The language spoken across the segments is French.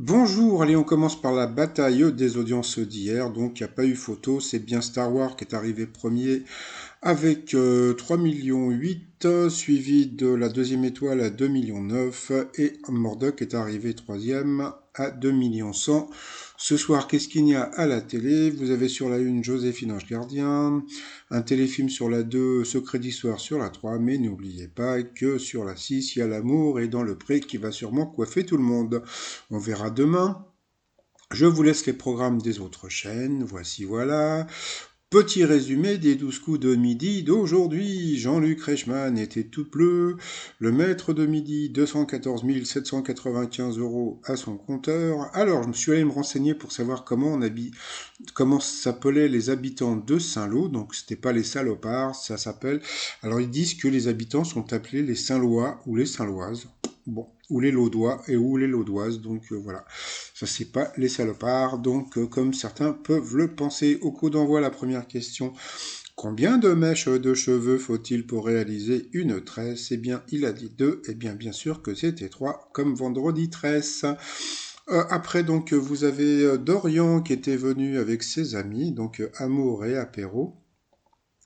Bonjour, allez, on commence par la bataille des audiences d'hier. Donc, il n'y a pas eu photo, c'est bien Star Wars qui est arrivé premier avec 3 millions 8, suivi de la deuxième étoile à 2 millions 9 et Murdoch est arrivé troisième à 2 millions 100. Ce soir, qu'est-ce qu'il y a à la télé? Vous avez sur la 1 Joséphine Ange Gardien, un téléfilm sur la 2, Secret d'Histoire sur la 3, mais n'oubliez pas que sur la 6, il y a l'amour et dans le pré qui va sûrement coiffer tout le monde. On verra demain. Je vous laisse les programmes des autres chaînes. Voici, voilà. Petit résumé des 12 coups de midi d'aujourd'hui. Jean-Luc Reichmann était tout bleu. Le maître de midi, 214 795 € à son compteur. Alors, je me suis allé me renseigner pour savoir comment s'appelaient les habitants de Saint-Lô. Donc, c'était pas les salopards, ça s'appelle. Alors, ils disent que les habitants sont appelés les Saint-Lois ou les Saint-Loises. Bon, ou les Laudois et ou les Laudoises. Donc, voilà. Ça, c'est pas les salopards. Donc, comme certains peuvent le penser. Au coup d'envoi, la première question. Combien de mèches de cheveux faut-il pour réaliser une tresse? Eh bien, il a dit 2. Eh bien sûr que c'était 3, comme vendredi tresse. Après, donc, vous avez Dorian qui était venu avec ses amis, donc amour et apéro.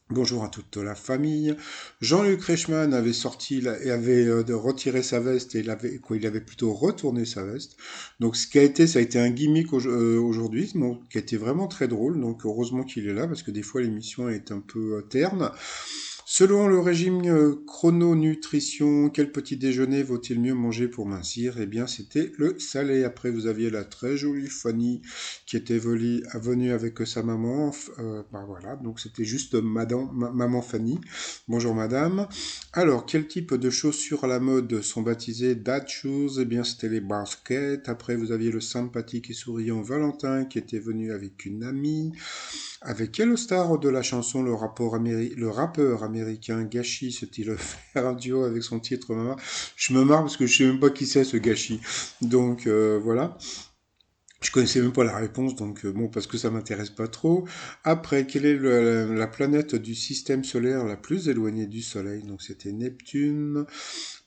Bonjour à toute la famille. Jean-Luc Reichmann avait sorti et avait retiré sa veste et il avait plutôt retourné sa veste. Donc ça a été un gimmick aujourd'hui, qui a été vraiment très drôle. Donc heureusement qu'il est là parce que des fois l'émission est un peu terne. Selon le régime chrononutrition, quel petit déjeuner vaut-il mieux manger pour mincir? Eh bien, c'était le salé. Après, vous aviez la très jolie Fanny qui était venue avec sa maman. Voilà, donc c'était juste maman Fanny. Bonjour madame. Alors, quel type de chaussures à la mode sont baptisées Dad Shoes? Eh bien, c'était les baskets. Après, vous aviez le sympathique et souriant Valentin qui était venu avec une amie. Avec quel star de la chanson le rappeur américain Gachi se-t-il faire un duo avec son titre Mama? Je me marre parce que je sais même pas qui c'est ce Gachi. Donc voilà. Je connaissais même pas la réponse, donc bon, parce que ça m'intéresse pas trop. Après, quelle est la planète du système solaire la plus éloignée du Soleil? Donc c'était Neptune.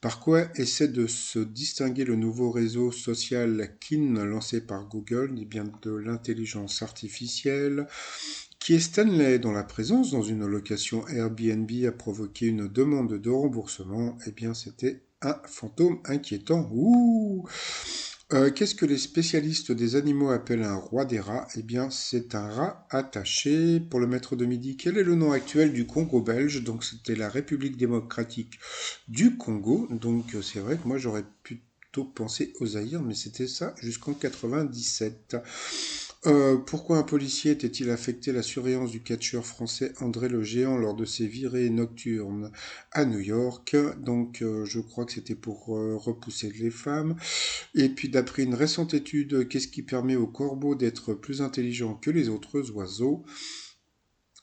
Par quoi essaie de se distinguer le nouveau réseau social Kin lancé par Google? Eh bien de l'intelligence artificielle. Qui est Stanley, dont la présence dans une location Airbnb a provoqué une demande de remboursement? Eh bien, c'était un fantôme inquiétant. Ouh! Qu'est-ce que les spécialistes des animaux appellent un roi des rats? Eh bien, c'est un rat attaché. Pour le maître de midi, quel est le nom actuel du Congo belge? Donc, c'était la République démocratique du Congo. Donc, c'est vrai que moi, j'aurais plutôt pensé au Zaïre, mais c'était ça jusqu'en 97. Pourquoi un policier était-il affecté à la surveillance du catcheur français André le Géant lors de ses virées nocturnes à New York? Donc, je crois que c'était pour repousser les femmes. Et puis, d'après une récente étude, qu'est-ce qui permet aux corbeaux d'être plus intelligents que les autres oiseaux?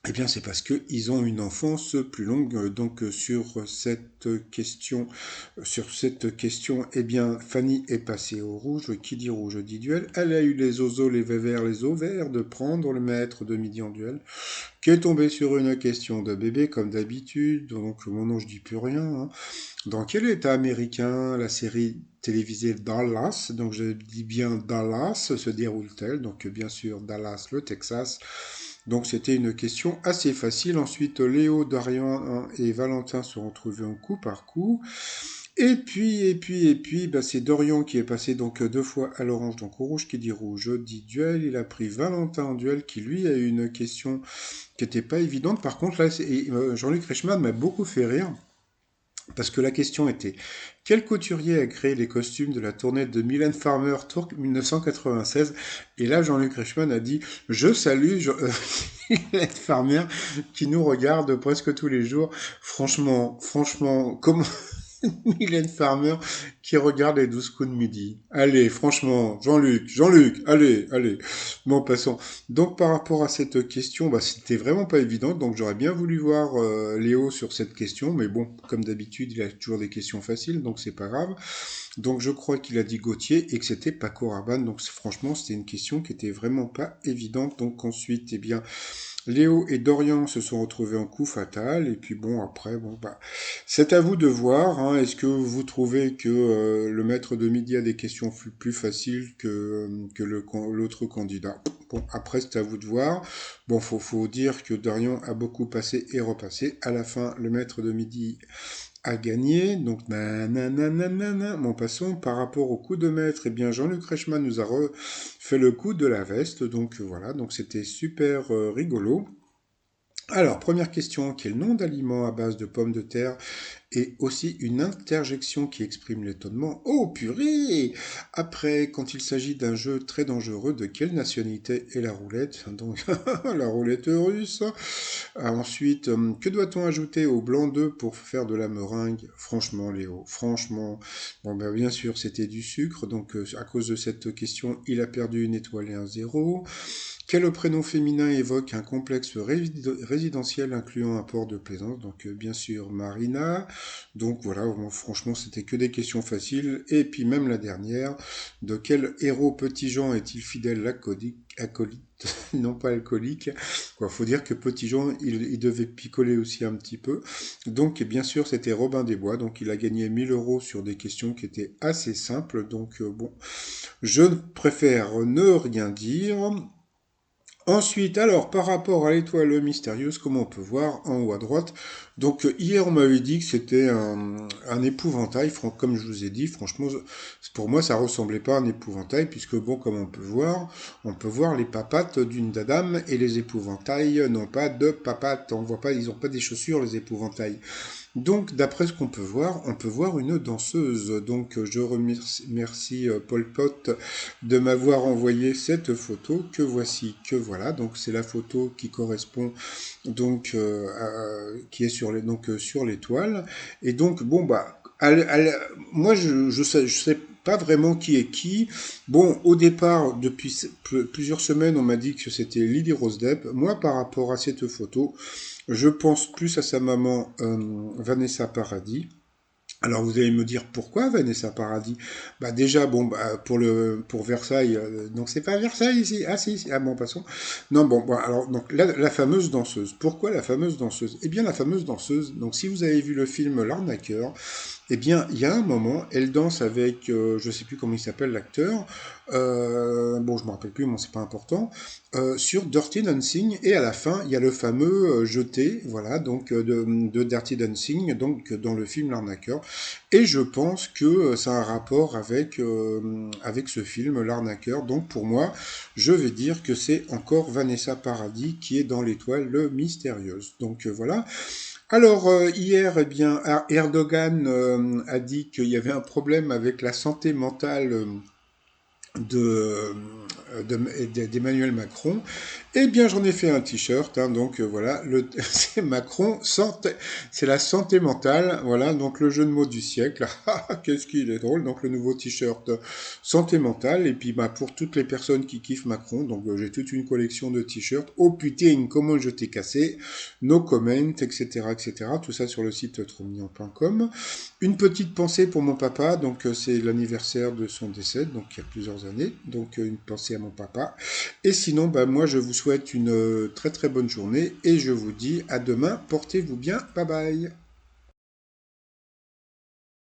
Eh bien, c'est parce qu'ils ont une enfance plus longue. Donc, sur cette question, eh bien, Fanny est passée au rouge. Qui dit rouge dit duel. Elle a eu les oseaux, les vévères, les ovaires de prendre le maître de midi en duel, qui est tombé sur une question de bébé, comme d'habitude. Donc, mon nom, je dis plus rien, hein. Dans quel état américain la série télévisée Dallas, donc je dis bien Dallas, se déroule-t-elle? Donc, bien sûr, Dallas, le Texas. Donc c'était une question assez facile. Ensuite, Léo, Darian et Valentin se sont retrouvés en coup par coup. Et puis, bah, c'est Dorian qui est passé donc deux fois à l'orange, donc au rouge qui dit rouge, dit duel. Il a pris Valentin en duel qui lui a eu une question qui n'était pas évidente. Par contre, là, Jean-Luc Reichmann m'a beaucoup fait rire. Parce que la question était, quel couturier a créé les costumes de la tournée de Mylène Farmer Tour 1996? Et là, Jean-Luc Reichmann a dit, je salue Mylène Farmer qui nous regarde presque tous les jours. Franchement, comment Mylène Farmer qui regarde les 12 coups de midi? Allez, franchement, Jean-Luc, allez. Bon, passons. Donc, par rapport à cette question, bah, c'était vraiment pas évident. Donc, j'aurais bien voulu voir Léo sur cette question. Mais bon, comme d'habitude, il a toujours des questions faciles. Donc, c'est pas grave. Donc, je crois qu'il a dit Gauthier et que c'était Paco Rabanne. Donc, franchement, c'était une question qui était vraiment pas évidente. Donc, ensuite, eh bien, Léo et Dorian se sont retrouvés en coup fatal, et puis bon, après, bon, bah, c'est à vous de voir, hein. Est-ce que vous trouvez que le maître de midi a des questions plus faciles que l'autre candidat? Bon, après, c'est à vous de voir. Bon, faut dire que Dorian a beaucoup passé et repassé. À la fin, le maître de midi a gagné. Donc, nananana. Bon, passons par rapport au coup de maître. Eh bien, Jean-Luc Reichmann nous a fait le coup de la veste. Donc, voilà. Donc, c'était super rigolo. Alors, première question, quel nom d'aliment à base de pommes de terre est aussi une interjection qui exprime l'étonnement? Oh purée! Après, quand il s'agit d'un jeu très dangereux, de quelle nationalité est la roulette? Donc, la roulette russe. Ensuite, que doit-on ajouter au blanc d'œuf pour faire de la meringue? Franchement, Léo, franchement. Bon, ben, bien sûr, c'était du sucre, donc à cause de cette question, il a perdu une étoile et un zéro. Quel prénom féminin évoque un complexe résidentiel incluant un port de plaisance? Donc bien sûr Marina. Donc voilà, bon, franchement c'était que des questions faciles. Et puis même la dernière, de quel héros Petit Jean est-il fidèle acolyte, non pas alcoolique? Quoi, faut dire que Petit Jean, il devait picoler aussi un petit peu. Donc bien sûr c'était Robin des Bois. Donc il a gagné 1000 € sur des questions qui étaient assez simples. Donc bon, je préfère ne rien dire. Ensuite, alors, par rapport à l'étoile mystérieuse, comme on peut voir en haut à droite, donc hier on m'avait dit que c'était un épouvantail, comme je vous ai dit, franchement, pour moi ça ressemblait pas à un épouvantail, puisque bon, comme on peut voir les papates d'une dame, et les épouvantails n'ont pas de papates, on voit pas, ils ont pas des chaussures les épouvantails. Donc, d'après ce qu'on peut voir, on peut voir une danseuse. Donc, je remercie Pol Pot de m'avoir envoyé cette photo que voici, que voilà. Donc, c'est la photo qui correspond donc qui est sur l'étoile. Et donc, bon bah, moi je sais pas vraiment qui est qui. Bon, au départ, depuis plusieurs semaines, on m'a dit que c'était Lily Rose Depp. Moi, par rapport à cette photo, je pense plus à sa maman Vanessa Paradis. Alors vous allez me dire pourquoi Vanessa Paradis? Bah déjà bon bah, pour Versailles, donc c'est pas Versailles ici, ah si, ah bon passons. Non bon, bon alors donc la fameuse danseuse. Pourquoi la fameuse danseuse? Eh bien la fameuse danseuse. Donc si vous avez vu le film L'arnaqueur, eh bien, il y a un moment, elle danse avec, je sais plus comment il s'appelle l'acteur, bon, je me rappelle plus, mais c'est pas important, sur Dirty Dancing, et à la fin, il y a le fameux jeté, voilà, donc de Dirty Dancing, donc dans le film L'Arnaqueur, et je pense que ça a un rapport avec ce film L'Arnaqueur, donc pour moi, je vais dire que c'est encore Vanessa Paradis qui est dans l'étoile mystérieuse. Donc voilà. Alors hier, eh bien, Erdogan a dit qu'il y avait un problème avec la santé mentale de, d'Emmanuel Macron. Eh bien, j'en ai fait un t-shirt, hein, donc voilà, c'est Macron, c'est la santé mentale, voilà, donc le jeu de mots du siècle. Qu'est-ce qu'il est drôle, donc le nouveau t-shirt santé mentale, et puis bah, pour toutes les personnes qui kiffent Macron, donc j'ai toute une collection de t-shirts. Oh putain, comment je t'ai cassé, no comment, etc., etc., tout ça sur le site troumignon.com. Une petite pensée pour mon papa, donc c'est l'anniversaire de son décès, donc il y a plusieurs années, donc une pensée à mon papa. Et sinon, bah, moi je vous souhaite une très très bonne journée et je vous dis à demain, portez-vous bien, bye bye.